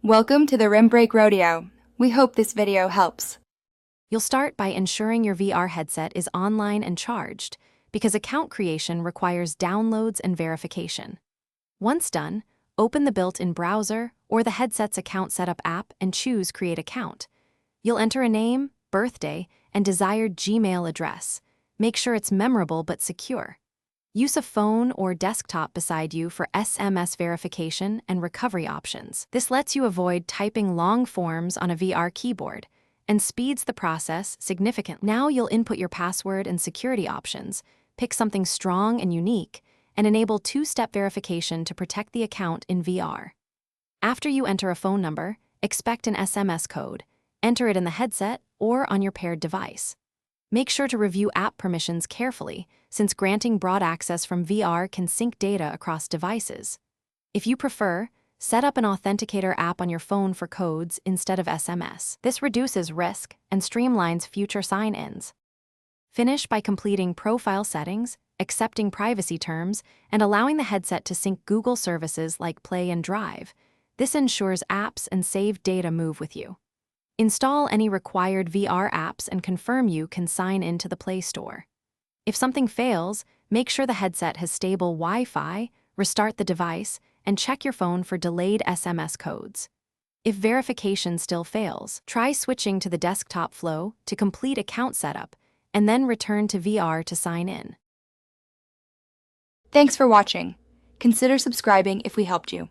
Welcome to the Rim Break Rodeo. We hope this video helps. You'll start by ensuring your VR headset is online and charged, because account creation requires downloads and verification. Once done, open the built-in browser or the headset's account setup app and choose Create Account. You'll enter a name, birthday, and desired Gmail address. Make sure it's memorable but secure. Use a phone or desktop beside you for SMS verification and recovery options. This lets you avoid typing long forms on a VR keyboard and speeds the process significantly. Now you'll input your password and security options, pick something strong and unique, and enable two-step verification to protect the account in VR. After you enter a phone number, expect an SMS code. Enter it in the headset or on your paired device. Make sure to review app permissions carefully, since granting broad access from VR can sync data across devices. If you prefer, set up an authenticator app on your phone for codes instead of SMS. This reduces risk and streamlines future sign-ins. Finish by completing profile settings, accepting privacy terms, and allowing the headset to sync Google services like Play and Drive. This ensures apps and saved data move with you. Install any required VR apps and confirm you can sign into the Play Store. If something fails, make sure the headset has stable Wi-Fi, restart the device, and check your phone for delayed SMS codes. If verification still fails, try switching to the desktop flow to complete account setup, and then return to VR to sign in. Thanks for watching. Consider subscribing if we helped you.